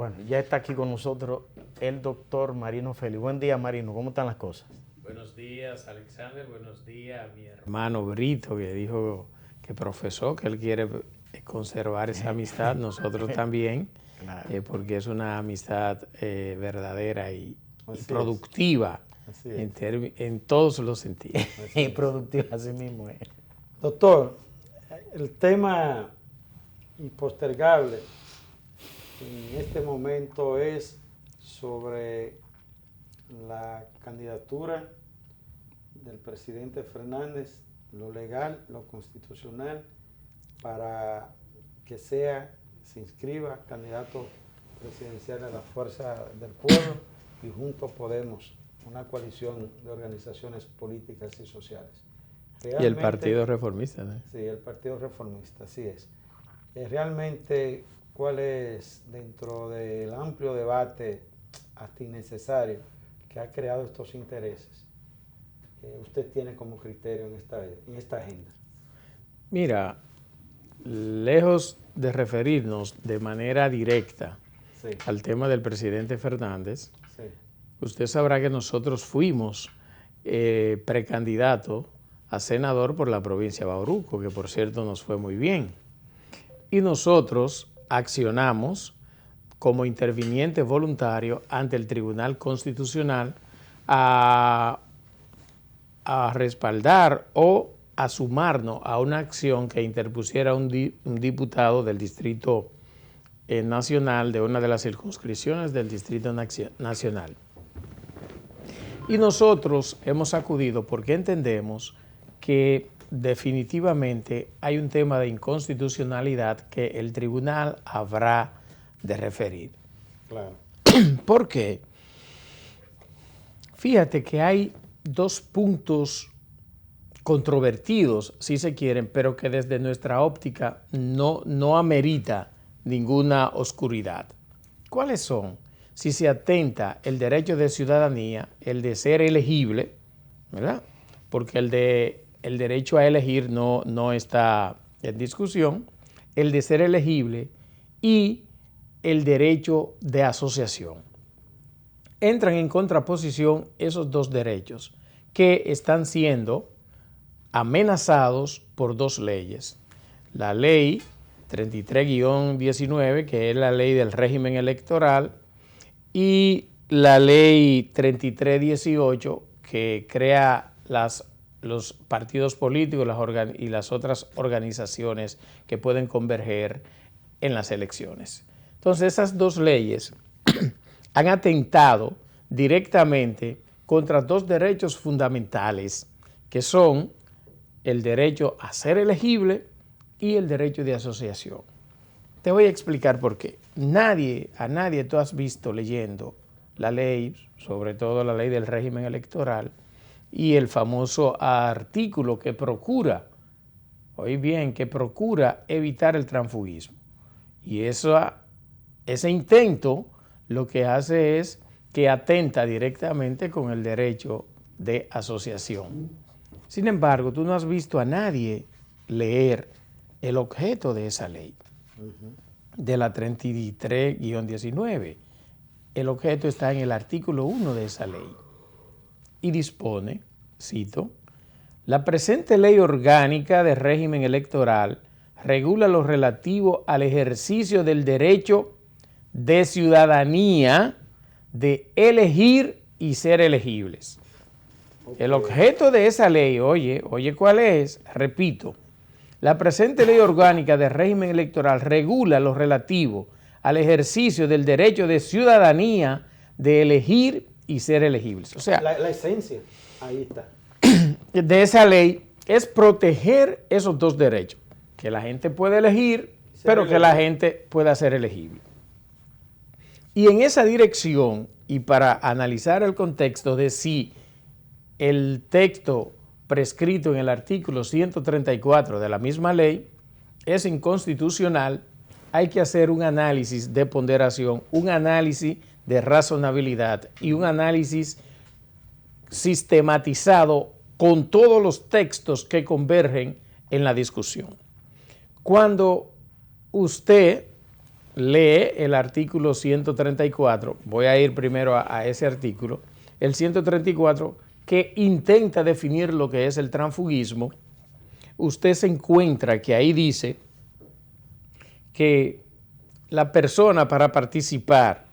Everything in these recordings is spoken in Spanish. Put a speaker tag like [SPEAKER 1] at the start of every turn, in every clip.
[SPEAKER 1] Bueno, ya está aquí con nosotros el doctor Marino Félix. Buen día, Marino. ¿Cómo están las cosas?
[SPEAKER 2] Buenos días, Alexander. Buenos días a mi hermano Brito, que dijo que profesó que él quiere conservar esa amistad. Nosotros también,
[SPEAKER 1] Claro.
[SPEAKER 2] porque es una amistad verdadera y
[SPEAKER 1] Así
[SPEAKER 2] productiva
[SPEAKER 1] Así es.
[SPEAKER 2] en todos los sentidos.
[SPEAKER 1] Y productiva, así mismo es.
[SPEAKER 3] Doctor, el tema impostergable en este momento es sobre la candidatura del presidente Fernández, lo legal, lo constitucional, para que se inscriba candidato presidencial a la Fuerza del Pueblo y Juntos Podemos, una coalición de organizaciones políticas y sociales.
[SPEAKER 2] Y el Partido Reformista, ¿no?
[SPEAKER 3] Sí, el Partido Reformista, así es. Realmente, ¿cuál es, dentro del amplio debate hasta innecesario que ha creado estos intereses, usted tiene como criterio en esta agenda?
[SPEAKER 2] Mira, lejos de referirnos de manera directa al tema del presidente Fernández, usted sabrá que nosotros fuimos precandidato a senador por la provincia de Bauruco, que por cierto nos fue muy bien. Y nosotros accionamos como interviniente voluntario ante el Tribunal Constitucional a respaldar o a sumarnos a una acción que interpusiera un diputado del Distrito Nacional, de una de las circunscripciones del Distrito Nacional. Y nosotros hemos acudido porque entendemos que definitivamente hay un tema de inconstitucionalidad que el tribunal habrá de referir.
[SPEAKER 3] Claro.
[SPEAKER 2] ¿Por qué? Fíjate que hay dos puntos controvertidos, si se quieren, pero que desde nuestra óptica no amerita ninguna oscuridad. ¿Cuáles son? Si se atenta el derecho de ciudadanía, el de ser elegible, ¿verdad? Porque el derecho a elegir no está en discusión, el de ser elegible y el derecho de asociación. Entran en contraposición esos dos derechos que están siendo amenazados por dos leyes. La ley 33-19, que es la ley del régimen electoral, y la ley 33-18, que crea los partidos políticos y las otras organizaciones que pueden converger en las elecciones. Entonces, esas dos leyes han atentado directamente contra dos derechos fundamentales, que son el derecho a ser elegible y el derecho de asociación. Te voy a explicar por qué. A nadie tú has visto leyendo la ley, sobre todo la ley del régimen electoral, y el famoso artículo que procura, oí bien, que procura evitar el transfugismo. Y ese intento lo que hace es que atenta directamente con el derecho de asociación. Sin embargo, tú no has visto a nadie leer el objeto de esa ley, de la 33-19. El objeto está en el artículo 1 de esa ley y dispone, cito, la presente ley orgánica de régimen electoral regula lo relativo al ejercicio del derecho de ciudadanía de elegir y ser elegibles. Okay. El objeto de esa ley, oye cuál es, repito, la presente ley orgánica de régimen electoral regula lo relativo al ejercicio del derecho de ciudadanía de elegir y ser elegibles. O sea,
[SPEAKER 3] la esencia, ahí está.
[SPEAKER 2] De esa ley es proteger esos dos derechos, que la gente puede elegir, pero que la gente pueda ser elegible. Y en esa dirección, y para analizar el contexto de si el texto prescrito en el artículo 134 de la misma ley es inconstitucional, hay que hacer un análisis de ponderación, un análisis de razonabilidad y un análisis sistematizado con todos los textos que convergen en la discusión. Cuando usted lee el artículo 134, voy a ir primero a ese artículo, el 134 que intenta definir lo que es el transfugismo, usted se encuentra que ahí dice que la persona para participar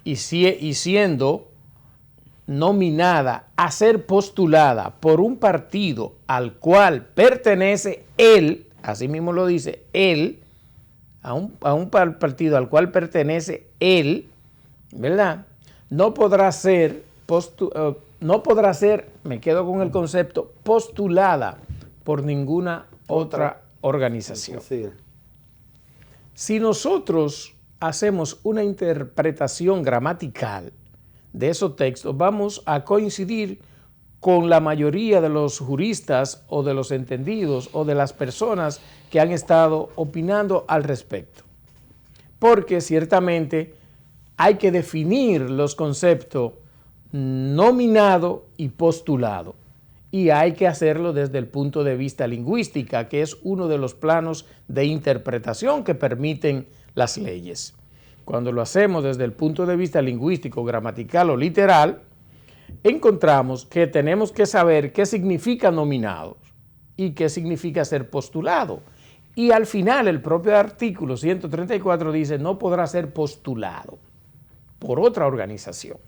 [SPEAKER 2] y siendo nominada a ser postulada por un partido al cual pertenece él, así mismo lo dice, él, a un partido al cual pertenece él, ¿verdad? No podrá ser, me quedo con el concepto, postulada por ninguna otra organización. Si nosotros hacemos una interpretación gramatical de esos textos, vamos a coincidir con la mayoría de los juristas o de los entendidos o de las personas que han estado opinando al respecto. Porque ciertamente hay que definir los conceptos nominado y postulado. Y hay que hacerlo desde el punto de vista lingüística, que es uno de los planos de interpretación que permiten las leyes. Cuando lo hacemos desde el punto de vista lingüístico, gramatical o literal, encontramos que tenemos que saber qué significa nominado y qué significa ser postulado. Y al final el propio artículo 134 dice no podrá ser postulado por otra organización.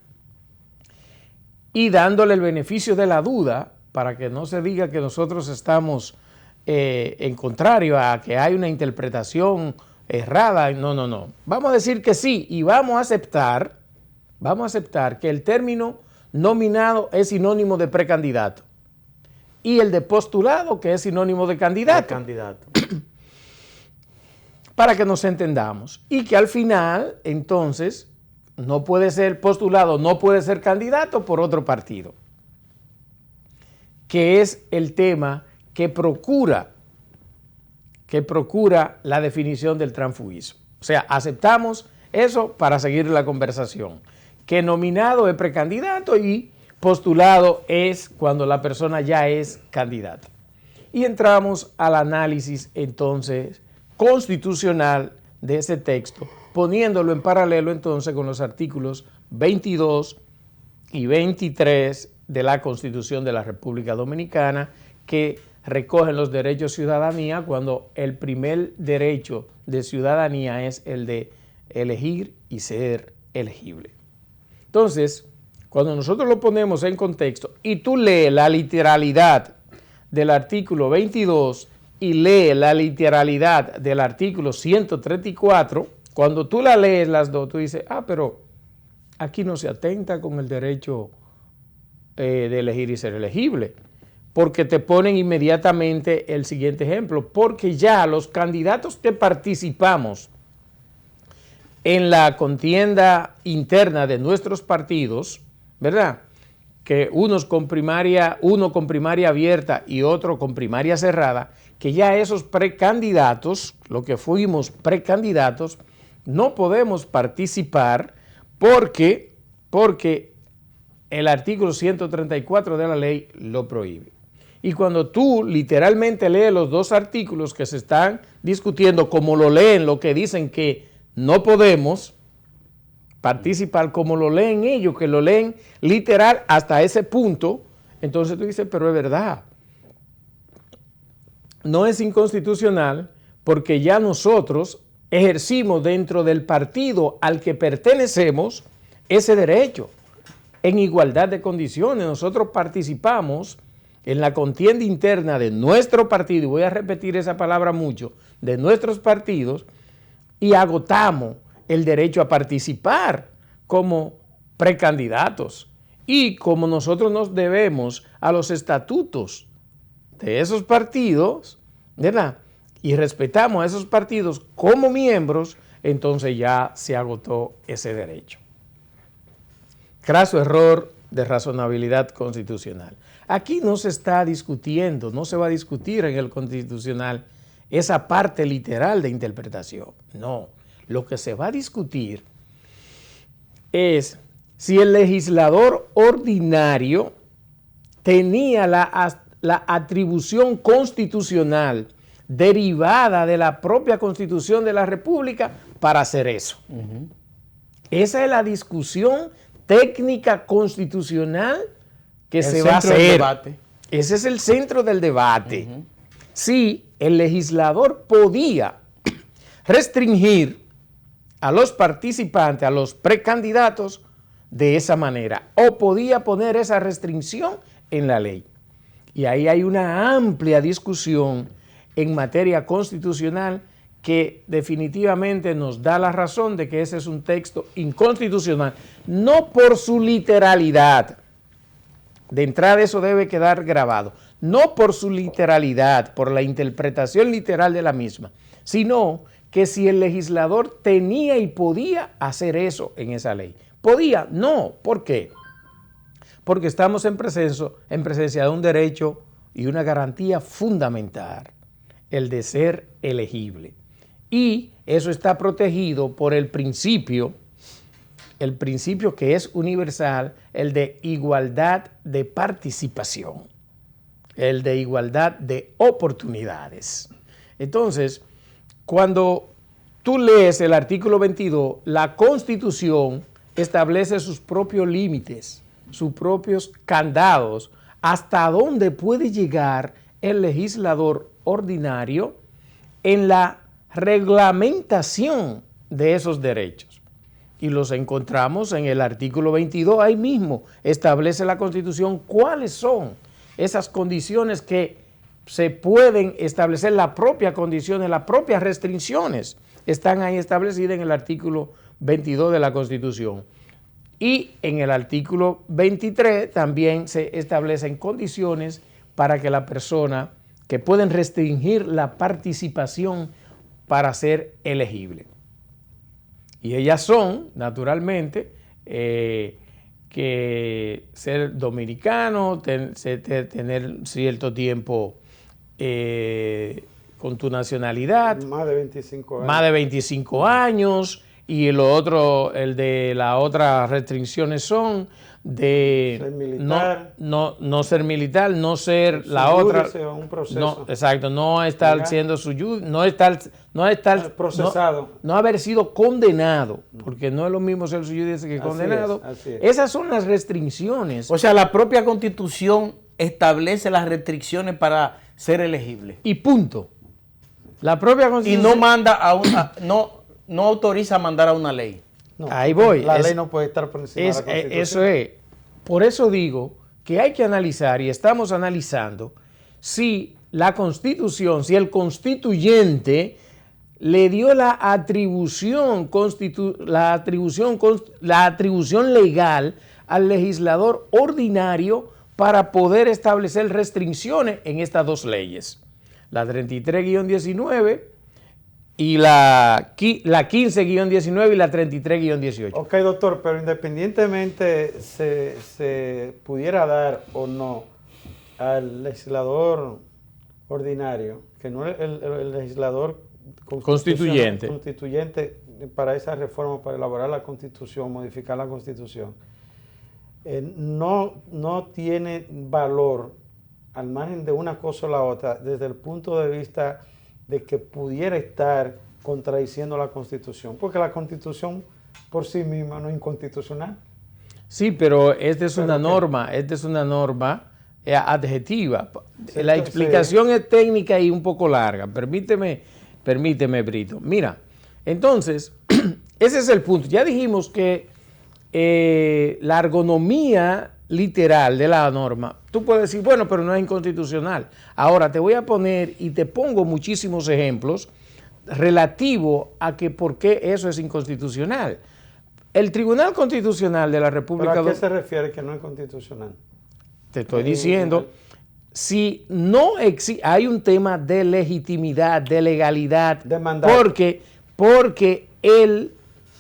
[SPEAKER 2] Y dándole el beneficio de la duda, para que no se diga que nosotros estamos en contrario a que hay una interpretación errada, no. Vamos a decir que sí y vamos a aceptar que el término nominado es sinónimo de precandidato y el de postulado que es sinónimo de candidato. Para que nos entendamos y que al final entonces no puede ser postulado, no puede ser candidato por otro partido, que es el tema que procura la definición del transfugismo. O sea, aceptamos eso para seguir la conversación, que nominado es precandidato y postulado es cuando la persona ya es candidata. Y entramos al análisis entonces constitucional de ese texto, poniéndolo en paralelo entonces con los artículos 22 y 23 de la Constitución de la República Dominicana, que recogen los derechos de ciudadanía cuando el primer derecho de ciudadanía es el de elegir y ser elegible. Entonces, cuando nosotros lo ponemos en contexto y tú lees la literalidad del artículo 22 y lees la literalidad del artículo 134, cuando tú la lees las dos, tú dices, pero aquí no se atenta con el derecho de elegir y ser elegible, porque te ponen inmediatamente el siguiente ejemplo, porque ya los candidatos que participamos en la contienda interna de nuestros partidos, ¿verdad? Que uno con primaria abierta y otro con primaria cerrada, que ya esos precandidatos, lo que fuimos precandidatos, no podemos participar porque el artículo 134 de la ley lo prohíbe. Y cuando tú literalmente lees los dos artículos que se están discutiendo, como lo leen, lo que dicen que no podemos participar, como lo leen ellos, que lo leen literal hasta ese punto, entonces tú dices, pero es verdad. No es inconstitucional porque ya nosotros ejercimos dentro del partido al que pertenecemos ese derecho en igualdad de condiciones. Nosotros participamos en la contienda interna de nuestro partido, y voy a repetir esa palabra mucho, de nuestros partidos, y agotamos el derecho a participar como precandidatos. Y como nosotros nos debemos a los estatutos de esos partidos, ¿verdad? Y respetamos a esos partidos como miembros, entonces ya se agotó ese derecho. Craso error de razonabilidad constitucional. Aquí no se está discutiendo, no se va a discutir en el constitucional esa parte literal de interpretación. No, lo que se va a discutir es si el legislador ordinario tenía la atribución constitucional derivada de la propia Constitución de la República para hacer eso. Esa es la discusión técnica constitucional que se va a hacer.
[SPEAKER 1] Debate.
[SPEAKER 2] Ese es el centro del debate. Si el legislador podía restringir a los participantes, a los precandidatos, de esa manera, o podía poner esa restricción en la ley. Y ahí hay una amplia discusión en materia constitucional que definitivamente nos da la razón de que ese es un texto inconstitucional, no por su literalidad. De entrada eso debe quedar grabado, no por su literalidad, por la interpretación literal de la misma, sino que si el legislador tenía y podía hacer eso en esa ley. ¿Podía? No. ¿Por qué? Porque estamos en presencia de un derecho y una garantía fundamental, el de ser elegible. Y eso está protegido por el principio que es universal, el de igualdad de participación, el de igualdad de oportunidades. Entonces, cuando tú lees el artículo 22, la Constitución establece sus propios límites, sus propios candados, hasta dónde puede llegar el legislador ordinario en la reglamentación de esos derechos. Y los encontramos en el artículo 22, ahí mismo establece la Constitución cuáles son esas condiciones que se pueden establecer, las propias condiciones, las propias restricciones están ahí establecidas en el artículo 22 de la Constitución. Y en el artículo 23 también se establecen condiciones para que la persona, que pueden restringir la participación para ser elegible. Y ellas son, naturalmente, que ser dominicano, tener cierto tiempo con tu nacionalidad.
[SPEAKER 3] Más de 25 años.
[SPEAKER 2] Más de 25 años. Y lo otro, el de las otras restricciones son de
[SPEAKER 3] ser militar,
[SPEAKER 2] no ser militar, no ser la otra.
[SPEAKER 3] Un proceso.
[SPEAKER 2] No, exacto, no estar
[SPEAKER 3] legal,
[SPEAKER 2] siendo no estar
[SPEAKER 3] procesado.
[SPEAKER 2] No haber sido condenado, porque no es lo mismo ser suyudice que condenado.
[SPEAKER 3] Así es.
[SPEAKER 2] Esas son las restricciones.
[SPEAKER 1] O sea, la propia Constitución establece las restricciones para ser elegible.
[SPEAKER 2] Y punto. La propia
[SPEAKER 1] Y
[SPEAKER 2] Constitución.
[SPEAKER 1] no manda a una, no autoriza a mandar a una ley.
[SPEAKER 3] No,
[SPEAKER 2] ahí voy.
[SPEAKER 3] La ley no puede estar por encima de la Constitución.
[SPEAKER 2] Eso es. Por eso digo que hay que analizar, y estamos analizando, si la Constitución, si el constituyente le dio la atribución legal al legislador ordinario para poder establecer restricciones en estas dos leyes, la 33-19 y la 15-19 y la 33-18.
[SPEAKER 3] Ok, doctor, pero independientemente se pudiera dar o no al legislador ordinario, que no es el legislador constituyente para esa reforma, para elaborar la Constitución, modificar la Constitución, no tiene valor al margen de una cosa o la otra desde el punto de vista de que pudiera estar contradiciendo la Constitución, porque la Constitución por sí misma no es inconstitucional.
[SPEAKER 2] Sí, pero esta es una norma adjetiva.
[SPEAKER 3] Sí,
[SPEAKER 2] la explicación es técnica y un poco larga. Permíteme, Brito. Mira, entonces, ese es el punto. Ya dijimos que la ergonomía literal de la norma, tú puedes decir, bueno, pero no es inconstitucional. Ahora te voy a poner y te pongo muchísimos ejemplos relativos a que por qué eso es inconstitucional. El Tribunal Constitucional de la República
[SPEAKER 3] ¿Pero a qué se refiere que no es constitucional?
[SPEAKER 2] Te estoy diciendo, si no existe, hay un tema de legitimidad, de legalidad,
[SPEAKER 3] de mandato.
[SPEAKER 2] porque el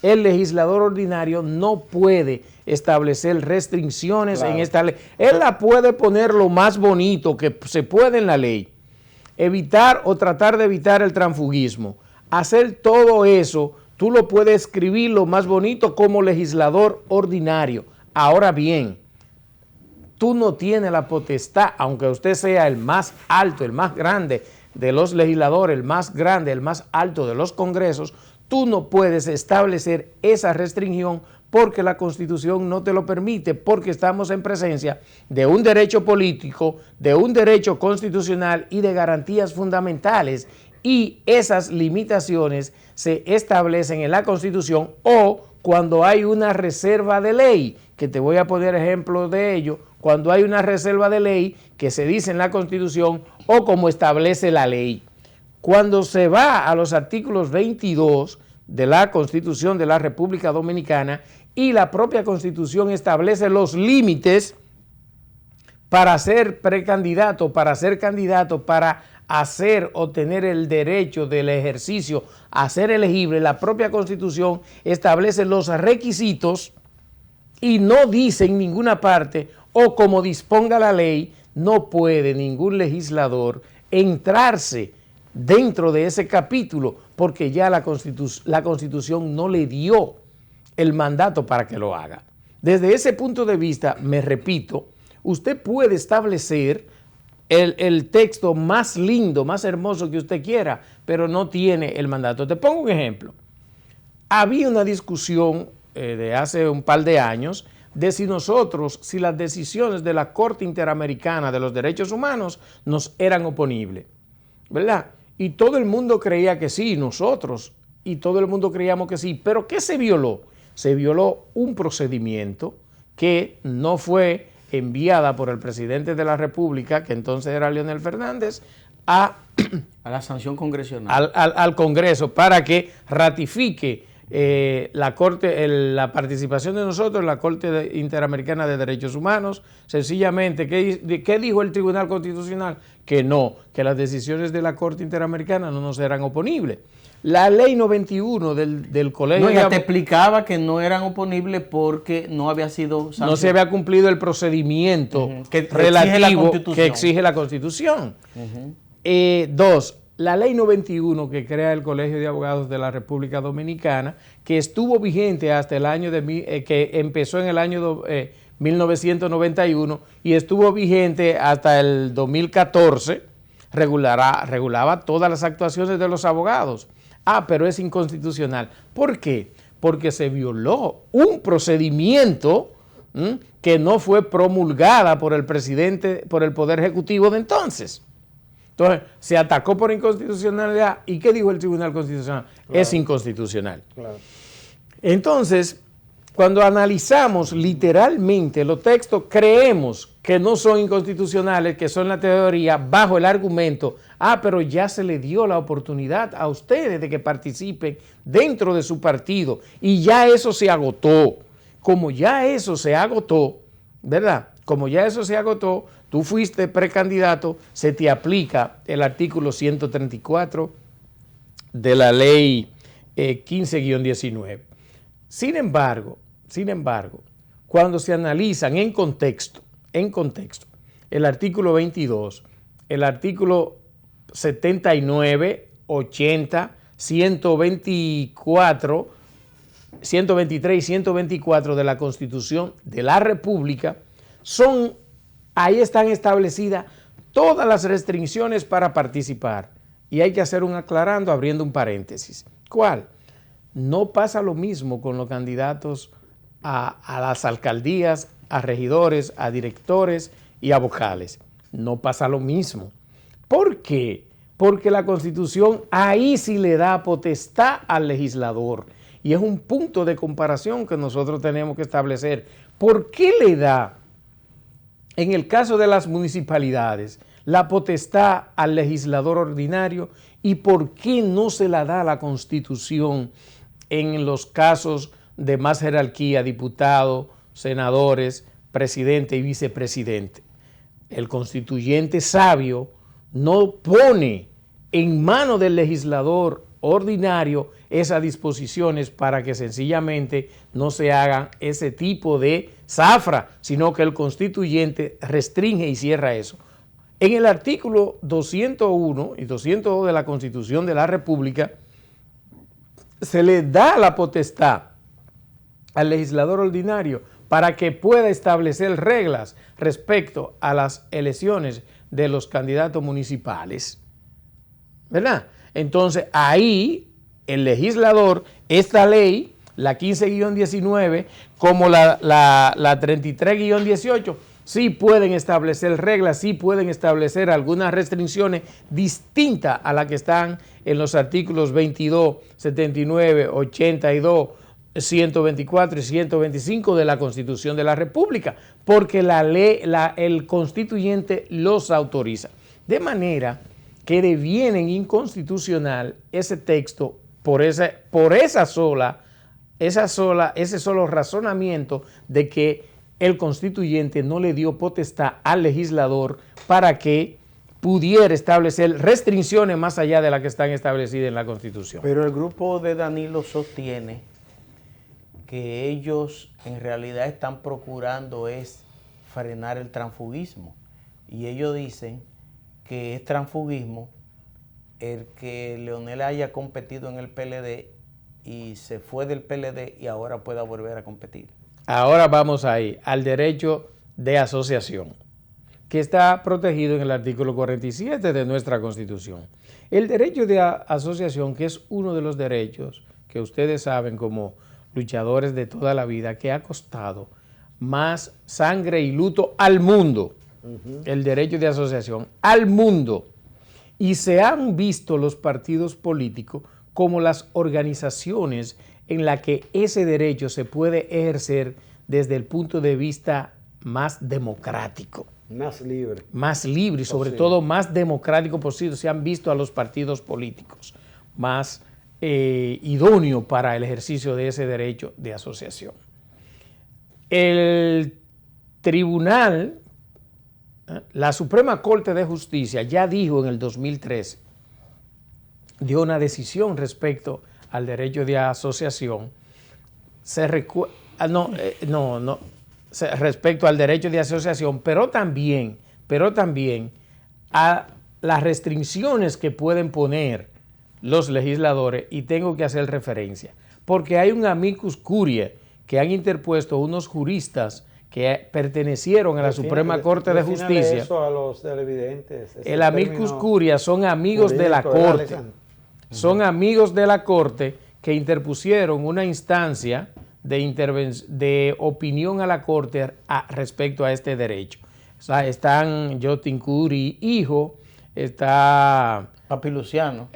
[SPEAKER 2] legislador ordinario no puede establecer restricciones en esta ley. Él la puede poner lo más bonito que se puede en la ley, evitar o tratar de evitar el transfugismo, hacer todo eso, tú lo puedes escribir lo más bonito como legislador ordinario. Ahora bien, tú no tienes la potestad, aunque usted sea el más alto, el más grande, de los legisladores, el más grande, el más alto de los congresos, tú no puedes establecer esa restricción porque la Constitución no te lo permite, porque estamos en presencia de un derecho político, de un derecho constitucional y de garantías fundamentales, y esas limitaciones se establecen en la Constitución o cuando hay una reserva de ley, que te voy a poner ejemplos de ello, cuando hay una reserva de ley que se dice en la Constitución o como establece la ley. Cuando se va a los artículos 22 de la Constitución de la República Dominicana y la propia Constitución establece los límites para ser precandidato, para ser candidato, para hacer o tener el derecho del ejercicio a ser elegible, la propia Constitución establece los requisitos y no dice en ninguna parte o como disponga la ley, no puede ningún legislador entrarse dentro de ese capítulo porque ya la Constitución no le dio el mandato para que lo haga. Desde ese punto de vista, me repito, usted puede establecer el texto más lindo, más hermoso que usted quiera, pero no tiene el mandato. Te pongo un ejemplo. Había una discusión de hace un par de años de si las decisiones de la Corte Interamericana de los Derechos Humanos nos eran oponibles, ¿verdad? Y todo el mundo creía que sí, nosotros, y todo el mundo creíamos que sí. ¿Pero qué se violó? Se violó un procedimiento que no fue enviada por el presidente de la República, que entonces era Leonel Fernández, a
[SPEAKER 1] la sanción congresional.
[SPEAKER 2] Al Congreso para que ratifique la participación de nosotros en la Corte Interamericana de Derechos Humanos. Sencillamente, ¿qué dijo el Tribunal Constitucional? Que no, que las decisiones de la Corte Interamericana no nos eran oponibles. La ley 91 del Colegio...
[SPEAKER 1] No, ya te explicaba que no eran oponibles porque no había sido sancionado.
[SPEAKER 2] No se había cumplido el procedimiento relativo que exige la Constitución. Dos, la ley 91 que crea el Colegio de Abogados de la República Dominicana, que estuvo vigente hasta el año que empezó en el año 1991 y estuvo vigente hasta el 2014, regulaba todas las actuaciones de los abogados. Pero es inconstitucional. ¿Por qué? Porque se violó un procedimiento que no fue promulgada por el presidente, por el Poder Ejecutivo de entonces. Entonces, se atacó por inconstitucionalidad. ¿Y qué dijo el Tribunal Constitucional? Claro. Es inconstitucional. Claro. Entonces, cuando analizamos literalmente los textos, creemos que no son inconstitucionales, que son la teoría, bajo el argumento, pero ya se le dio la oportunidad a ustedes de que participen dentro de su partido y ya eso se agotó. Como ya eso se agotó, ¿verdad? Como ya eso se agotó, tú fuiste precandidato, se te aplica el artículo 134 de la ley 15-19. Sin embargo, cuando se analizan en contexto, el artículo 22, el artículo 79, 80, 124, 123 y 124 de la Constitución de la República, ahí están establecidas todas las restricciones para participar. Y hay que hacer un aclarando, abriendo un paréntesis. ¿Cuál? No pasa lo mismo con los candidatos a las alcaldías, a regidores, a directores y a vocales. No pasa lo mismo. ¿Por qué? Porque la Constitución ahí sí le da potestad al legislador. Y es un punto de comparación que nosotros tenemos que establecer. ¿Por qué le da, en el caso de las municipalidades, la potestad al legislador ordinario y por qué no se la da a la Constitución en los casos de más jerarquía, diputados, senadores, presidente y vicepresidente? El constituyente sabio no pone en mano del legislador ordinario esas disposiciones para que sencillamente no se hagan ese tipo de zafra, sino que el constituyente restringe y cierra eso. En el artículo 201 y 202 de la Constitución de la República se le da la potestad al legislador ordinario para que pueda establecer reglas respecto a las elecciones de los candidatos municipales. ¿verdad? Entonces, ahí el legislador, esta ley, la 15-19, como la 33-18, sí pueden establecer reglas, sí pueden establecer algunas restricciones distintas a las que están en los artículos 22, 79, 82, 124 y 125 de la Constitución de la República, porque la ley, el constituyente los autoriza. De manera que devienen inconstitucional ese texto por ese solo razonamiento de que el constituyente no le dio potestad al legislador para que pudiera establecer restricciones más allá de las que están establecidas en la Constitución.
[SPEAKER 1] Pero el grupo de Danilo sostiene que ellos en realidad están procurando es frenar el transfugismo. Y ellos dicen que es transfugismo el que Leonel haya competido en el PLD y se fue del PLD y ahora pueda volver a competir.
[SPEAKER 2] Ahora vamos ahí, al derecho de asociación, que está protegido en el artículo 47 de nuestra Constitución. El derecho de asociación, que es uno de los derechos que ustedes saben como luchadores de toda la vida, que ha costado más sangre y luto al mundo, el derecho de asociación, al mundo. Y se han visto los partidos políticos como las organizaciones en las que ese derecho se puede ejercer desde el punto de vista más democrático.
[SPEAKER 3] Más libre.
[SPEAKER 2] Más libre y sobre todo más democrático posible. Se han visto a los partidos políticos más idóneo para el ejercicio de ese derecho de asociación. El tribunal, la Suprema Corte de Justicia ya dijo en el 2013, dio una decisión respecto al derecho de asociación, respecto al derecho de asociación, pero también a las restricciones que pueden poner los legisladores, y tengo que hacer referencia, porque hay un amicus curiae que han interpuesto unos juristas que pertenecieron a la Suprema Corte de Justicia.
[SPEAKER 3] Eso a los televidentes.
[SPEAKER 2] El amicus curiae son amigos de la Corte. Son amigos de la Corte que interpusieron una instancia de opinión a la Corte respecto a este derecho. O sea, están Jotin Curi, hijo, está
[SPEAKER 1] Papi Luciano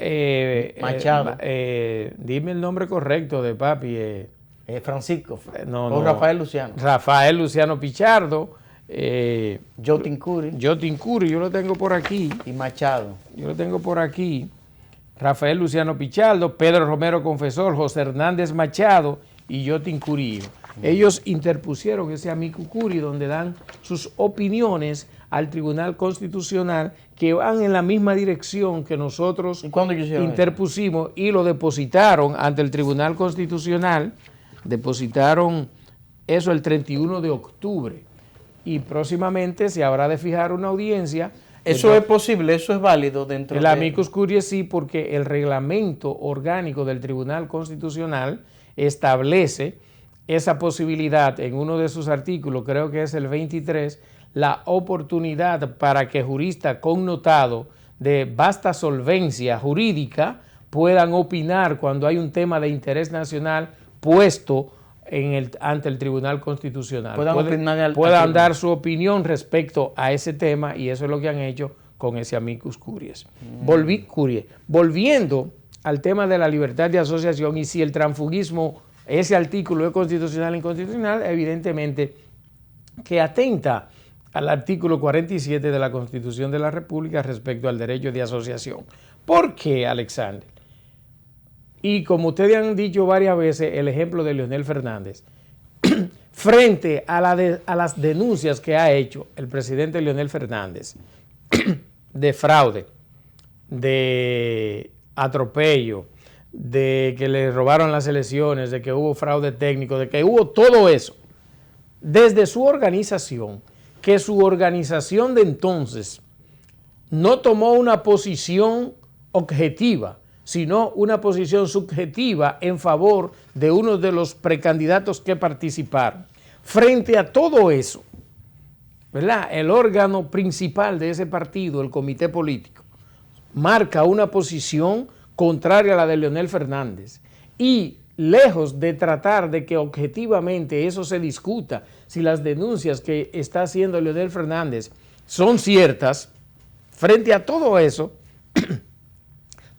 [SPEAKER 1] Machado.
[SPEAKER 2] Dime el nombre correcto de papi.
[SPEAKER 1] Francisco.
[SPEAKER 2] No.
[SPEAKER 1] Rafael Luciano.
[SPEAKER 2] Rafael Luciano Pichardo.
[SPEAKER 1] Jotin Curi.
[SPEAKER 2] Yo lo tengo por aquí.
[SPEAKER 1] Y Machado.
[SPEAKER 2] Yo lo tengo por aquí. Rafael Luciano Pichardo, Pedro Romero Confesor, José Hernández Machado y Jotin Curi. Ellos interpusieron ese amicus curiae donde dan sus opiniones al Tribunal Constitucional que van en la misma dirección que nosotros interpusimos y lo depositaron ante el Tribunal Constitucional. Depositaron eso el 31 de octubre y próximamente se habrá de fijar una audiencia.
[SPEAKER 1] ¿Eso es posible? ¿Eso es válido dentro
[SPEAKER 2] del amicus curiae? Sí, porque el reglamento orgánico del Tribunal Constitucional establece esa posibilidad en uno de sus artículos, creo que es el 23, la oportunidad para que juristas connotados de vasta solvencia jurídica puedan opinar cuando hay un tema de interés nacional puesto ante el Tribunal Constitucional. Puedan dar su opinión respecto a ese tema, y eso es lo que han hecho con ese amicus curiae. Volviendo al tema de la libertad de asociación y si el transfugismo, ese artículo es constitucional o inconstitucional, evidentemente que atenta al artículo 47 de la Constitución de la República respecto al derecho de asociación. ¿Por qué, Alexander? Y como ustedes han dicho varias veces, el ejemplo de Leonel Fernández, frente a las denuncias que ha hecho el presidente Leonel Fernández de fraude, de atropello, de que le robaron las elecciones, de que hubo fraude técnico, de que hubo todo eso, desde su organización, que su organización de entonces no tomó una posición objetiva, sino una posición subjetiva en favor de uno de los precandidatos que participaron. Frente a todo eso, ¿verdad? El órgano principal de ese partido, el comité político, marca una posición contraria a la de Leonel Fernández y lejos de tratar de que objetivamente eso se discuta, si las denuncias que está haciendo Leonel Fernández son ciertas, frente a todo eso,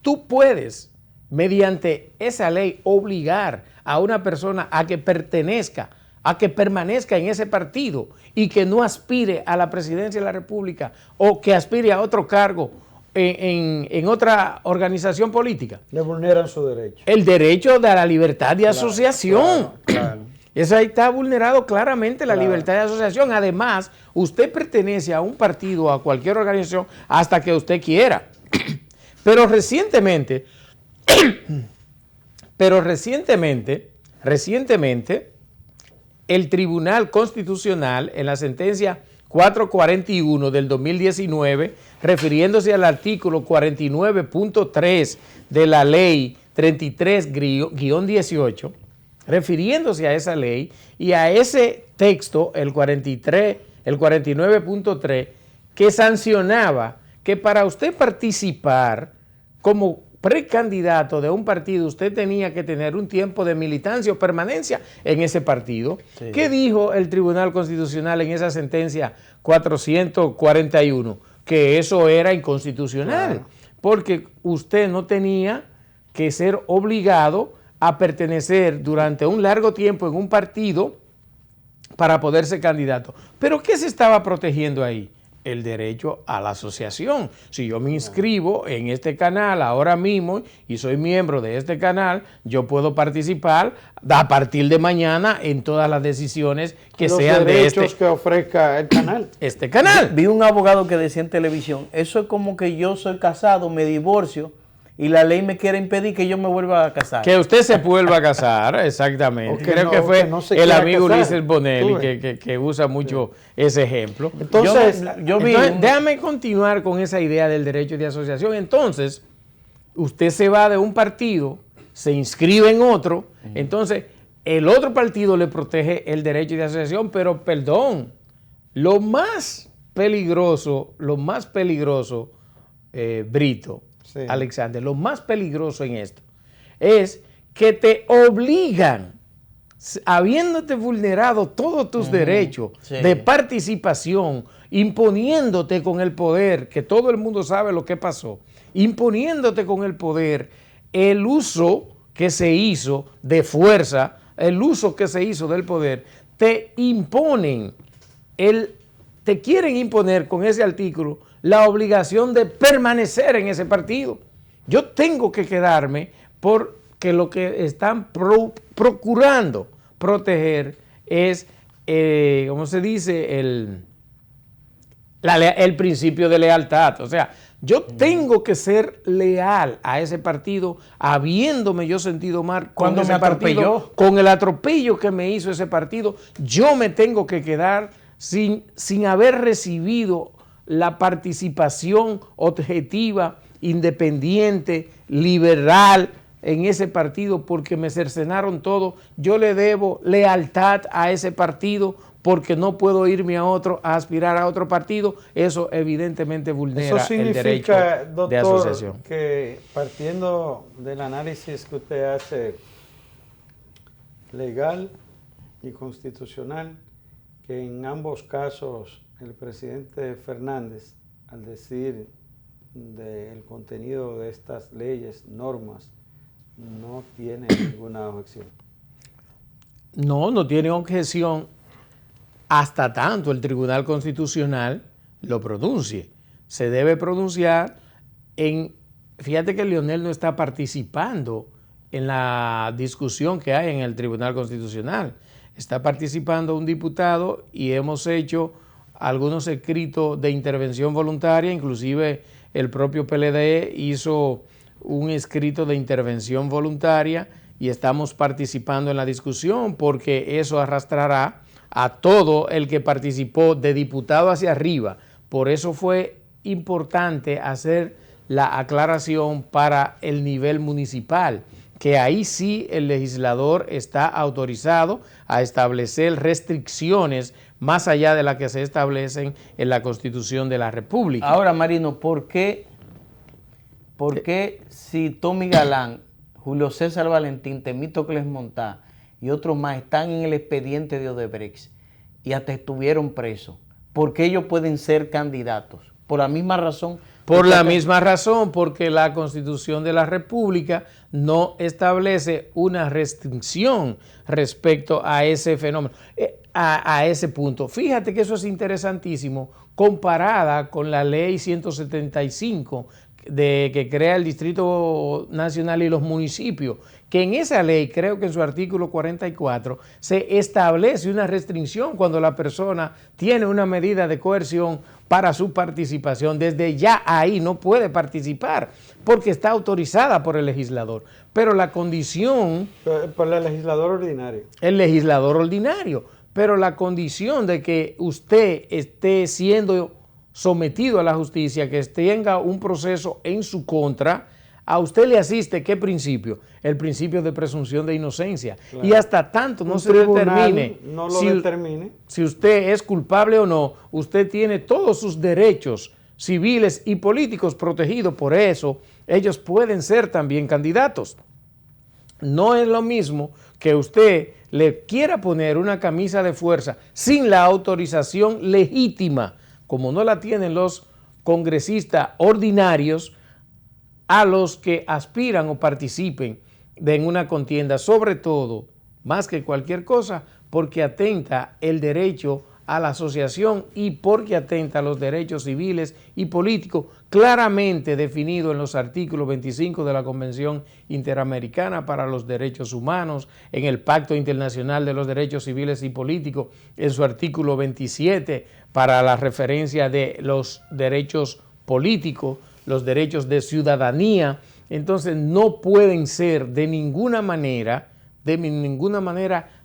[SPEAKER 2] tú puedes, mediante esa ley, obligar a una persona a que pertenezca, a que permanezca en ese partido y que no aspire a la presidencia de la República o que aspire a otro cargo en otra organización política.
[SPEAKER 3] Le vulneran su derecho.
[SPEAKER 2] El derecho de la libertad de asociación.
[SPEAKER 3] Claro.
[SPEAKER 2] Eso ahí está vulnerado claramente, la libertad de asociación. Además, usted pertenece a un partido o a cualquier organización hasta que usted quiera. Pero recientemente, el Tribunal Constitucional, en la sentencia 441 del 2019, refiriéndose al artículo 49.3 de la ley 33-18, refiriéndose a esa ley y a ese texto, el 49.3, que sancionaba que para usted participar como precandidato de un partido, usted tenía que tener un tiempo de militancia o permanencia en ese partido. Sí. ¿Qué dijo el Tribunal Constitucional en esa sentencia 441? Que eso era inconstitucional, porque usted no tenía que ser obligado a pertenecer durante un largo tiempo en un partido para poder ser candidato. ¿Pero qué se estaba protegiendo ahí? El derecho a la asociación. Si yo me inscribo en este canal ahora mismo y soy miembro de este canal, yo puedo participar a partir de mañana en todas las decisiones que sean de este
[SPEAKER 3] que ofrezca el canal.
[SPEAKER 2] Este canal.
[SPEAKER 1] Vi un abogado que decía en televisión, eso es como que yo soy casado, me divorcio y la ley me quiere impedir que yo me vuelva a casar.
[SPEAKER 2] Que usted se vuelva a casar, exactamente. Creo que fue el amigo Ulises Bonelli que usa mucho ese ejemplo. Entonces, déjame continuar con esa idea del derecho de asociación. Entonces, usted se va de un partido, se inscribe en otro, entonces el otro partido le protege el derecho de asociación, pero perdón, lo más peligroso, Brito, sí. Alexander, lo más peligroso en esto es que te obligan, habiéndote vulnerado todos tus derechos de participación, imponiéndote con el poder, que todo el mundo sabe lo que pasó, imponiéndote con el poder el uso que se hizo de fuerza, el uso que se hizo del poder, te imponen, te quieren imponer con ese artículo la obligación de permanecer en ese partido. Yo tengo que quedarme porque lo que están procurando proteger es, ¿cómo se dice? El principio de lealtad. O sea, yo tengo que ser leal a ese partido, habiéndome yo sentido mal
[SPEAKER 1] cuando me atropelló,
[SPEAKER 2] con el atropello que me hizo ese partido. Yo me tengo que quedar sin haber recibido la participación objetiva, independiente, liberal en ese partido porque me cercenaron todo. Yo le debo lealtad a ese partido porque no puedo irme a aspirar a otro partido. Eso evidentemente vulnera el derecho de asociación.
[SPEAKER 3] Doctor, que partiendo del análisis que usted hace legal y constitucional, que en ambos casos el presidente Fernández, al decir del contenido de estas leyes, normas, no tiene ninguna objeción.
[SPEAKER 2] No tiene objeción hasta tanto el Tribunal Constitucional lo pronuncie. Se debe pronunciar fíjate que Leonel no está participando en la discusión que hay en el Tribunal Constitucional. Está participando un diputado y hemos hecho algunos escritos de intervención voluntaria, inclusive el propio PLD hizo un escrito de intervención voluntaria y estamos participando en la discusión porque eso arrastrará a todo el que participó de diputado hacia arriba. Por eso fue importante hacer la aclaración para el nivel municipal, que ahí sí el legislador está autorizado a establecer restricciones más allá de las que se establecen en la Constitución de la República.
[SPEAKER 1] Ahora, Marino, ¿por qué ¿Por qué si Tommy Galán, Julio César Valentín, Temístocles Montá y otros más están en el expediente de Odebrecht y hasta estuvieron presos? ¿Por qué ellos pueden ser candidatos? Por la misma razón.
[SPEAKER 2] Por la misma razón, porque la Constitución de la República no establece una restricción respecto a ese fenómeno, a ese punto. Fíjate que eso es interesantísimo comparada con la ley 175 que crea el Distrito Nacional y los municipios, que en esa ley, creo que en su artículo 44, se establece una restricción cuando la persona tiene una medida de coerción para su participación. Desde ya ahí no puede participar porque está autorizada por el legislador. Pero la condición...
[SPEAKER 3] Por el legislador ordinario.
[SPEAKER 2] El legislador ordinario. Pero la condición de que usted esté siendo sometido a la justicia, que tenga un proceso en su contra, a usted le asiste, ¿qué principio? El principio de presunción de inocencia. Claro. Y hasta tanto no se determine, si usted es culpable o no, usted tiene todos sus derechos civiles y políticos protegidos. Por eso, ellos pueden ser también candidatos. No es lo mismo que usted le quiera poner una camisa de fuerza sin la autorización legítima, como no la tienen los congresistas ordinarios, a los que aspiran o participen en una contienda, sobre todo, más que cualquier cosa, porque atenta el derecho a la asociación y porque atenta a los derechos civiles y políticos claramente definidos en los artículos 25 de la Convención Interamericana para los Derechos Humanos, en el Pacto Internacional de los Derechos Civiles y Políticos, en su artículo 27 para la referencia de los derechos políticos, los derechos de ciudadanía. Entonces no pueden ser de ninguna manera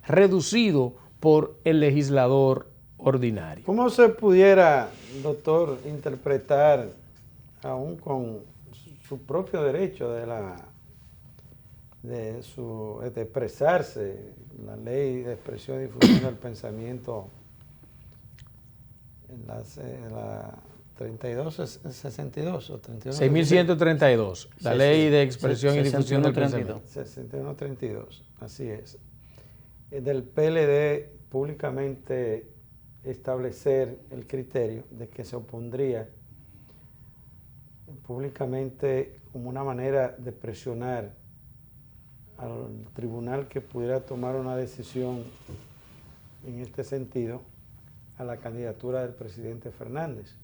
[SPEAKER 2] reducido por el legislador ordinario.
[SPEAKER 3] ¿Cómo se pudiera, doctor, interpretar, aún con su propio derecho de expresarse, la ley de expresión y difusión del pensamiento, en la 3262 o 31?
[SPEAKER 2] 6132, la ley de expresión y difusión del pensamiento.
[SPEAKER 3] 6132, así es. Del PLD públicamente establecer el criterio de que se opondría públicamente como una manera de presionar al tribunal que pudiera tomar una decisión en este sentido a la candidatura del presidente Fernández,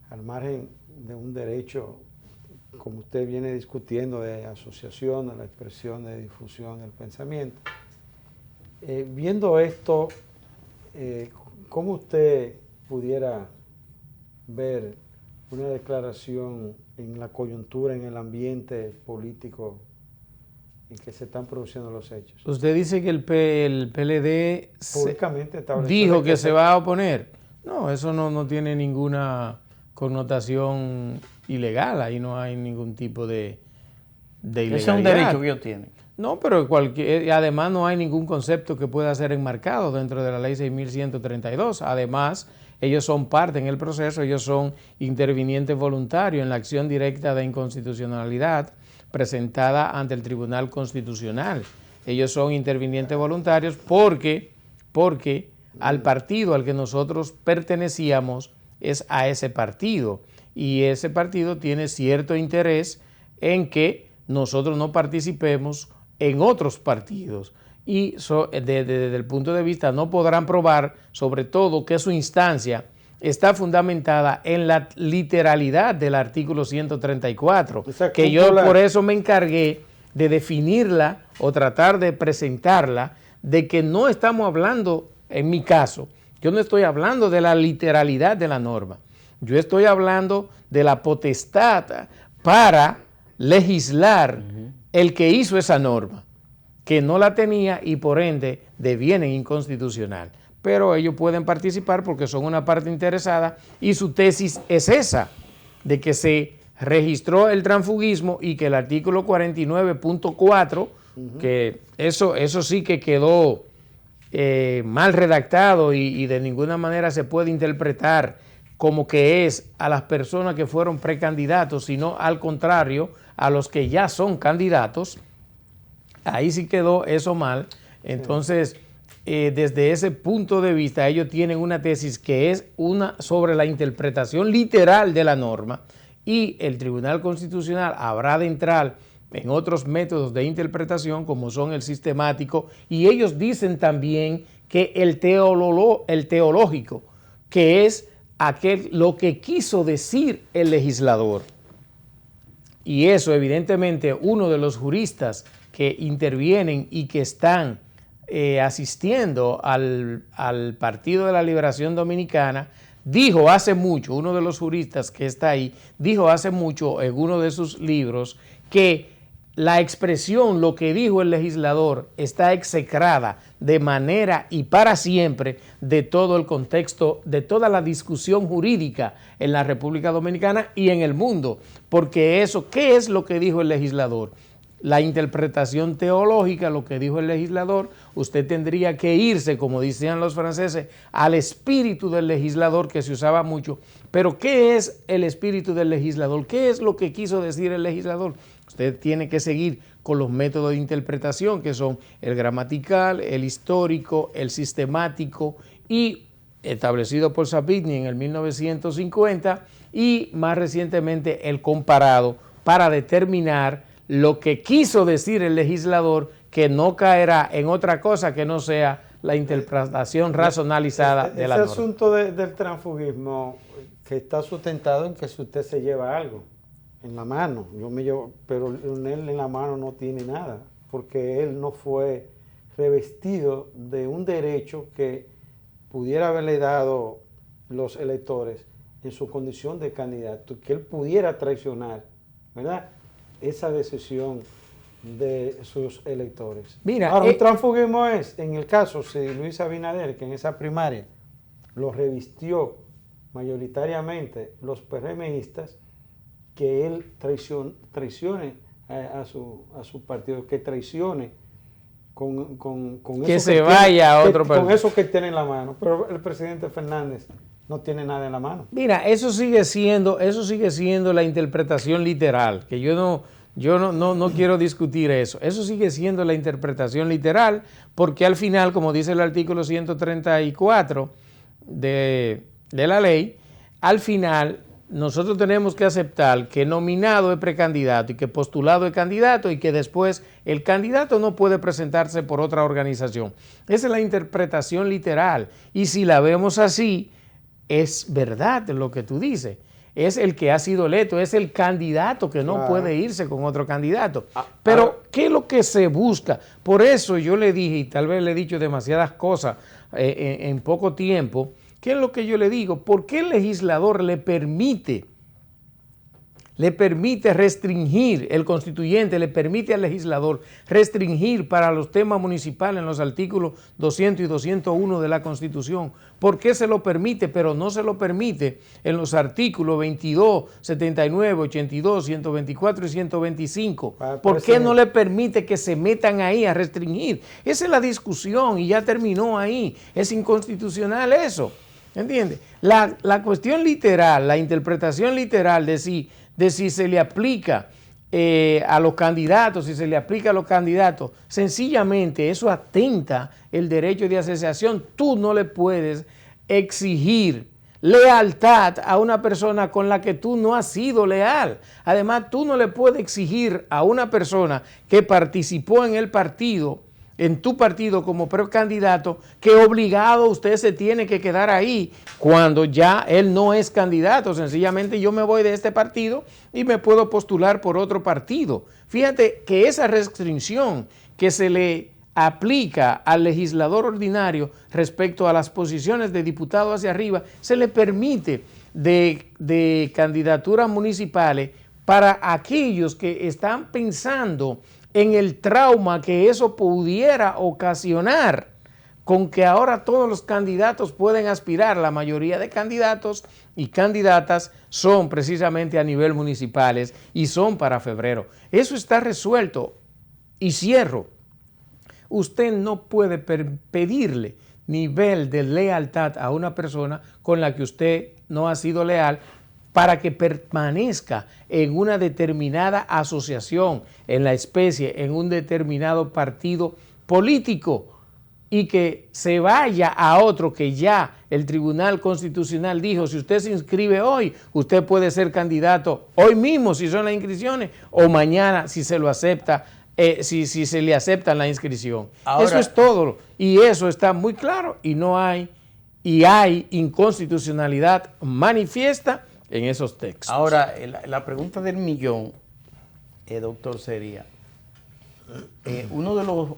[SPEAKER 3] al margen de un derecho, como usted viene discutiendo, de asociación, de la expresión, de difusión del pensamiento. Viendo esto, ¿cómo usted pudiera ver una declaración en la coyuntura, en el ambiente político en que se están produciendo los hechos?
[SPEAKER 2] Usted dice que el PLD
[SPEAKER 3] públicamente
[SPEAKER 2] dijo que se va a oponer. No, eso no tiene ninguna connotación ilegal, ahí no hay ningún tipo de ilegalidad.
[SPEAKER 1] Ese es un derecho que ellos tienen.
[SPEAKER 2] No, pero además no hay ningún concepto que pueda ser enmarcado dentro de la ley 6132. Además, ellos son parte en el proceso, ellos son intervinientes voluntarios en la acción directa de inconstitucionalidad presentada ante el Tribunal Constitucional. Ellos son intervinientes voluntarios porque al partido al que nosotros pertenecíamos es a ese partido, y ese partido tiene cierto interés en que nosotros no participemos en otros partidos, y desde el punto de vista no podrán probar, sobre todo, que su instancia está fundamentada en la literalidad del artículo 134, que yo por eso me encargué de definirla o tratar de presentarla, de que no estamos hablando, en mi caso, yo no estoy hablando de la literalidad de la norma, yo estoy hablando de la potestad para legislar el que hizo esa norma, que no la tenía y por ende deviene inconstitucional. Pero ellos pueden participar porque son una parte interesada y su tesis es esa, de que se registró el transfugismo y que el artículo 49.4, que eso sí que quedó mal redactado y de ninguna manera se puede interpretar como que es a las personas que fueron precandidatos, sino al contrario, a los que ya son candidatos. Ahí sí quedó eso mal. Entonces, desde ese punto de vista, ellos tienen una tesis que es una sobre la interpretación literal de la norma, y el Tribunal Constitucional habrá de entrar en otros métodos de interpretación como son el sistemático, y ellos dicen también que el teológico, que es lo que quiso decir el legislador. Y eso evidentemente uno de los juristas que intervienen y que están asistiendo al Partido de la Liberación Dominicana, dijo hace mucho, uno de los juristas que está ahí, dijo hace mucho en uno de sus libros que la expresión, lo que dijo el legislador, está execrada de manera y para siempre de todo el contexto, de toda la discusión jurídica en la República Dominicana y en el mundo. Porque eso, ¿qué es lo que dijo el legislador? La interpretación teológica, lo que dijo el legislador, usted tendría que irse, como decían los franceses, al espíritu del legislador, que se usaba mucho. Pero ¿qué es el espíritu del legislador? ¿Qué es lo que quiso decir el legislador? Usted tiene que seguir con los métodos de interpretación, que son el gramatical, el histórico, el sistemático, y establecido por Savigny en el 1950, y más recientemente el comparado, para determinar lo que quiso decir el legislador, que no caerá en otra cosa que no sea la interpretación razonalizada de la norma.
[SPEAKER 3] Ese asunto del transfugismo que está sustentado en que si usted se lleva algo en la mano, yo me llevo, pero él en la mano no tiene nada, porque él no fue revestido de un derecho que pudiera haberle dado los electores en su condición de candidato, que él pudiera traicionar, ¿verdad?, esa decisión de sus electores.
[SPEAKER 2] Mira,
[SPEAKER 3] ahora, un transfugismo es, en el caso de Luis Abinader, que en esa primaria lo revistió mayoritariamente los PRMistas, que él traicione a su partido, que traicione con
[SPEAKER 2] que
[SPEAKER 3] eso
[SPEAKER 2] se que vaya
[SPEAKER 3] tiene,
[SPEAKER 2] a otro partido.
[SPEAKER 3] con eso que tiene en la mano. Pero el presidente Fernández no tiene nada en la mano.
[SPEAKER 2] Mira, eso sigue siendo la interpretación literal, que yo no quiero discutir eso. Eso sigue siendo la interpretación literal, porque al final, como dice el artículo 134 de la ley, al final nosotros tenemos que aceptar que nominado es precandidato y que postulado es candidato, y que después el candidato no puede presentarse por otra organización. Esa es la interpretación literal, y si la vemos así, es verdad lo que tú dices. Es el que ha sido electo, es el candidato que no puede irse con otro candidato. Pero, ¿qué es lo que se busca? Por eso yo le dije, y tal vez le he dicho demasiadas cosas en poco tiempo, ¿qué es lo que yo le digo? ¿Por qué el legislador le permite restringir, el constituyente le permite al legislador restringir para los temas municipales en los artículos 200 y 201 de la Constitución? ¿Por qué se lo permite, pero no se lo permite en los artículos 22, 79, 82, 124 y 125? ¿Por qué no le permite que se metan ahí a restringir? Esa es la discusión y ya terminó ahí. Es inconstitucional eso, ¿entiendes? La cuestión literal, la interpretación literal de si se le aplica a los candidatos, si se le aplica a los candidatos, sencillamente eso atenta el derecho de asociación. Tú no le puedes exigir lealtad a una persona con la que tú no has sido leal. Además, tú no le puedes exigir a una persona que participó en el partido, en tu partido como precandidato, que obligado usted se tiene que quedar ahí cuando ya él no es candidato. Sencillamente yo me voy de este partido y me puedo postular por otro partido. Fíjate que esa restricción que se le aplica al legislador ordinario respecto a las posiciones de diputado hacia arriba, se le permite de candidaturas municipales para aquellos que están pensando en el trauma que eso pudiera ocasionar, con que ahora todos los candidatos pueden aspirar. La mayoría de candidatos y candidatas son precisamente a nivel municipales y son para febrero. Eso está resuelto. Y cierro. Usted no puede pedirle nivel de lealtad a una persona con la que usted no ha sido leal para que permanezca en una determinada asociación, en la especie, en un determinado partido político, y que se vaya a otro que ya el Tribunal Constitucional dijo, si usted se inscribe hoy, usted puede ser candidato hoy mismo si son las inscripciones, o mañana si se lo acepta, si se le aceptan la inscripción. Ahora, eso es todo, y eso está muy claro, y hay inconstitucionalidad manifiesta en esos textos.
[SPEAKER 1] Ahora, la pregunta del millón, doctor, sería, uno de los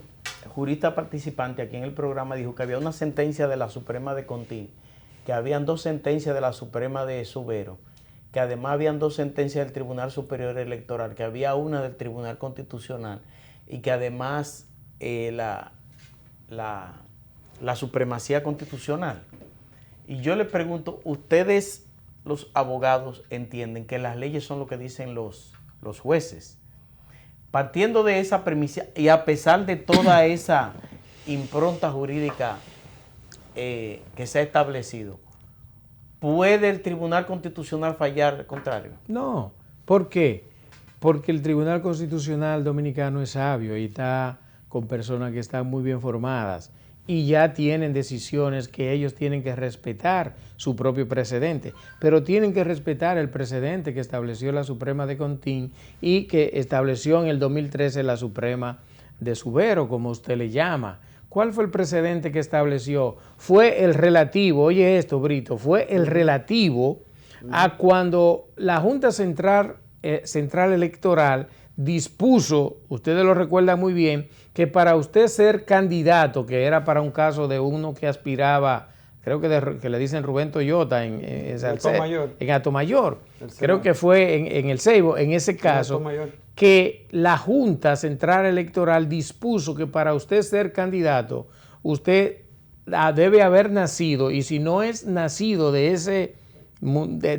[SPEAKER 1] juristas participantes aquí en el programa dijo que había una sentencia de la Suprema de Contín, que habían 2 sentencias de la Suprema de Subero, que además habían 2 sentencias del Tribunal Superior Electoral, que había una del Tribunal Constitucional y que además la supremacía constitucional. Y yo le pregunto, ¿ustedes, los abogados, entienden que las leyes son lo que dicen los jueces? Partiendo de esa premisa y a pesar de toda esa impronta jurídica que se ha establecido, ¿puede el Tribunal Constitucional fallar al contrario?
[SPEAKER 2] No. ¿Por qué? Porque el Tribunal Constitucional dominicano es sabio y está con personas que están muy bien formadas y ya tienen decisiones que ellos tienen que respetar su propio precedente, pero tienen que respetar el precedente que estableció la Suprema de Contín y que estableció en el 2013 la Suprema de Subero, como usted le llama. ¿Cuál fue el precedente que estableció? Fue el relativo, oye esto, Brito, fue el relativo a cuando la Junta Central Electoral dispuso, ustedes lo recuerdan muy bien, que para usted ser candidato, que era para un caso de uno que aspiraba, creo que le dicen Rubén Toyota en Atomayor, creo que fue en el Ceibo, en ese caso, que la Junta Central Electoral dispuso que para usted ser candidato, usted debe haber nacido, y si no es nacido de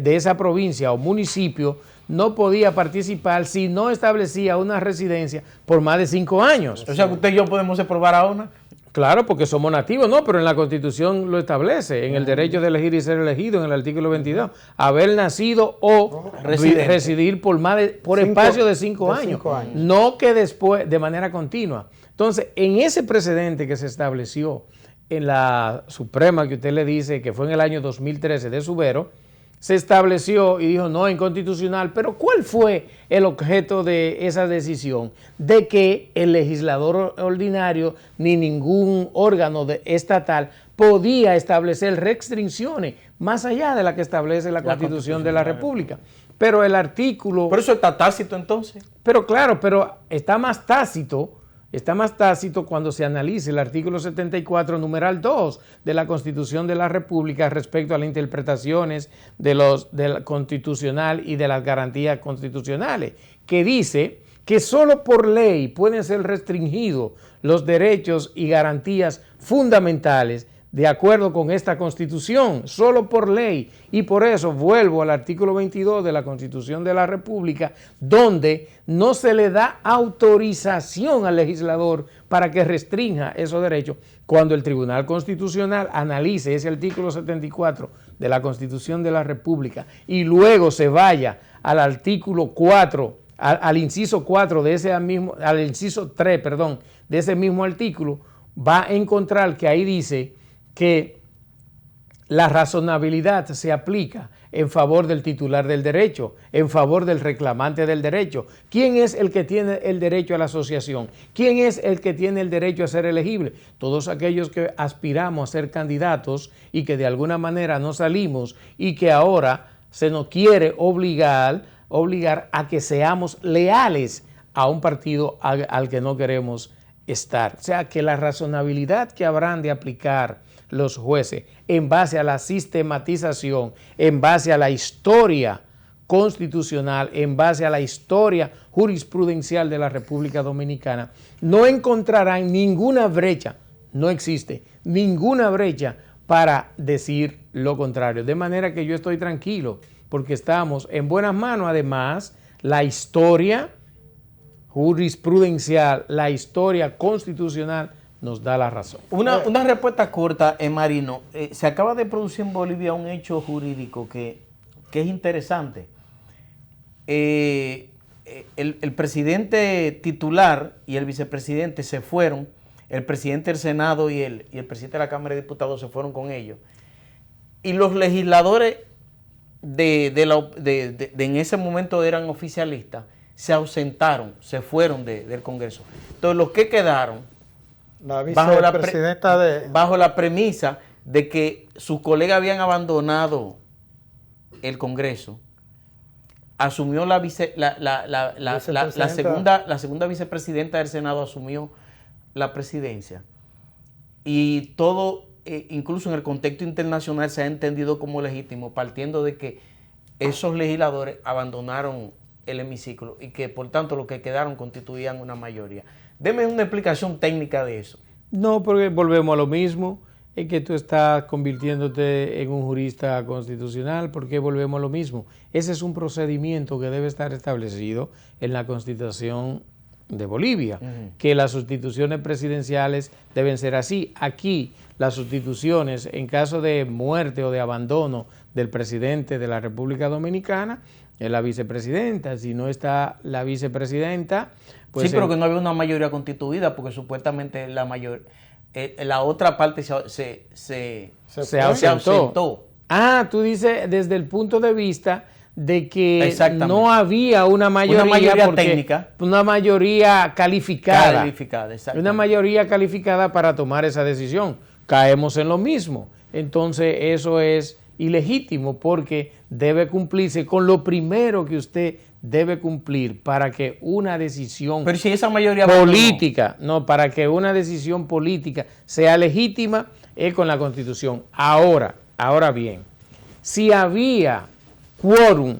[SPEAKER 2] esa provincia o municipio, no podía participar si no establecía una residencia por más de 5 años.
[SPEAKER 1] O sea, que usted y yo podemos probar ahora.
[SPEAKER 2] Claro, porque somos nativos, no, pero en la Constitución lo establece, en el derecho de elegir y ser elegido, en el artículo 22, haber nacido o residir por espacio de 5 años, no que después, de manera continua. Entonces, en ese precedente que se estableció en la Suprema, que usted le dice que fue en el año 2013 de Subero, se estableció y dijo no, inconstitucional, pero ¿cuál fue el objeto de esa decisión? De que el legislador ordinario ni ningún órgano estatal podía establecer restricciones más allá de la que establece la Constitución de la República. Pero el artículo...
[SPEAKER 1] ¿Por eso está tácito entonces?
[SPEAKER 2] Pero claro, pero está más tácito cuando se analice el artículo 74, numeral 2 de la Constitución de la República respecto a las interpretaciones del constitucional y de las garantías constitucionales, que dice que solo por ley pueden ser restringidos los derechos y garantías fundamentales de acuerdo con esta Constitución, solo por ley. Y por eso vuelvo al artículo 22 de la Constitución de la República, donde no se le da autorización al legislador para que restrinja esos derechos. Cuando el Tribunal Constitucional analice ese artículo 74 de la Constitución de la República y luego se vaya al artículo 4, al inciso 4 de ese mismo, al inciso 3, perdón, de ese mismo artículo, va a encontrar que ahí dice que la razonabilidad se aplica en favor del titular del derecho, en favor del reclamante del derecho. ¿Quién es el que tiene el derecho a la asociación? ¿Quién es el que tiene el derecho a ser elegible? Todos aquellos que aspiramos a ser candidatos y que de alguna manera no salimos y que ahora se nos quiere obligar a que seamos leales a un partido al que no queremos estar. O sea, que la razonabilidad que habrán de aplicar los jueces en base a la sistematización, en base a la historia constitucional, en base a la historia jurisprudencial de la República Dominicana, no encontrarán ninguna brecha, no existe ninguna brecha para decir lo contrario. De manera que yo estoy tranquilo porque estamos en buenas manos. Además, la historia jurisprudencial, la historia constitucional nos da la razón.
[SPEAKER 1] Una respuesta corta, Marino. Se acaba de producir en Bolivia un hecho jurídico que es interesante. El presidente titular y el vicepresidente se fueron, el presidente del Senado y el presidente de la Cámara de Diputados se fueron con ellos. Y los legisladores en ese momento eran oficialistas, se ausentaron, se fueron del Congreso. Entonces los que quedaron bajo la premisa de que sus colegas habían abandonado el Congreso, asumió la segunda vicepresidenta del Senado, asumió la presidencia. Y todo, incluso en el contexto internacional, se ha entendido como legítimo, partiendo de que esos legisladores abandonaron el hemiciclo y que por tanto los que quedaron constituían una mayoría. Deme una explicación técnica de eso.
[SPEAKER 2] No, porque volvemos a lo mismo, es que tú estás convirtiéndote en un jurista constitucional, porque volvemos a lo mismo. Ese es un procedimiento que debe estar establecido en la Constitución de Bolivia, que las sustituciones presidenciales deben ser así. Aquí las sustituciones en caso de muerte o de abandono del presidente de la República Dominicana es la vicepresidenta. Si no está la vicepresidenta, pues...
[SPEAKER 1] Sí, pero que no había una mayoría constituida, porque supuestamente la otra parte se ausentó.
[SPEAKER 2] Ah, tú dices desde el punto de vista de que no había una mayoría
[SPEAKER 1] técnica.
[SPEAKER 2] Una mayoría calificada.
[SPEAKER 1] Una
[SPEAKER 2] mayoría calificada para tomar esa decisión. Caemos en lo mismo. Entonces eso es ilegítimo porque debe cumplirse con lo primero que usted debe cumplir para que una decisión
[SPEAKER 1] Pero si esa mayoría
[SPEAKER 2] política, para que una decisión política sea legítima es con la Constitución. Ahora bien, si había quórum,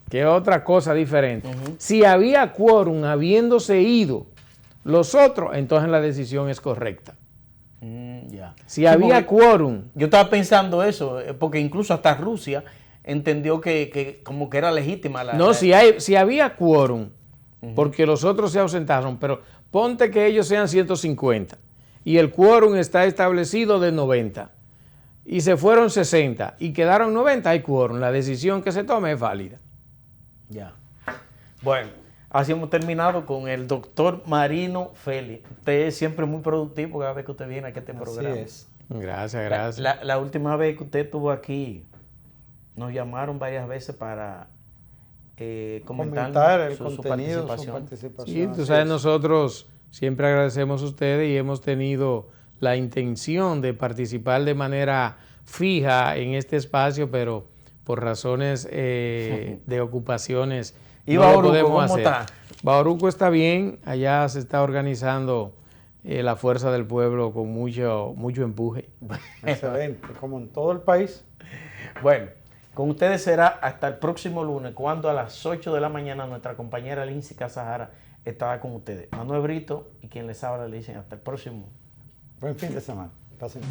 [SPEAKER 2] que es otra cosa diferente, si había quórum habiéndose ido los otros, entonces la decisión es correcta. Si había quórum.
[SPEAKER 1] Yo estaba pensando eso, porque incluso hasta Rusia entendió que como que era legítima la...
[SPEAKER 2] Si había quórum, porque los otros se ausentaron, pero ponte que ellos sean 150 y el quórum está establecido de 90 y se fueron 60 y quedaron 90, hay quórum, la decisión que se tome es válida.
[SPEAKER 1] Ya. Bueno, así hemos terminado con el doctor Marino Félix. Usted es siempre muy productivo cada vez que usted viene aquí a este programa.
[SPEAKER 3] Así es.
[SPEAKER 2] Gracias.
[SPEAKER 1] La última vez que usted estuvo aquí, nos llamaron varias veces para
[SPEAKER 3] comentar el
[SPEAKER 1] su
[SPEAKER 3] contenido,
[SPEAKER 1] participación.
[SPEAKER 2] Sí, tú sabes, nosotros siempre agradecemos a ustedes y hemos tenido la intención de participar de manera fija en este espacio, pero por razones de ocupaciones
[SPEAKER 1] ¿Y
[SPEAKER 2] no
[SPEAKER 1] Bauruco,
[SPEAKER 2] lo podemos
[SPEAKER 1] cómo
[SPEAKER 2] hacer.
[SPEAKER 1] está?
[SPEAKER 2] Bauruco está bien, allá se está organizando la fuerza del pueblo con mucho empuje.
[SPEAKER 3] Excelente, como en todo el país.
[SPEAKER 1] Bueno, con ustedes será hasta el próximo lunes, cuando a las 8 de la mañana nuestra compañera Lindsay Casajara estará con ustedes. Manuel Brito y quien les habla le dicen hasta el próximo.
[SPEAKER 3] Buen fin de semana. Pasen.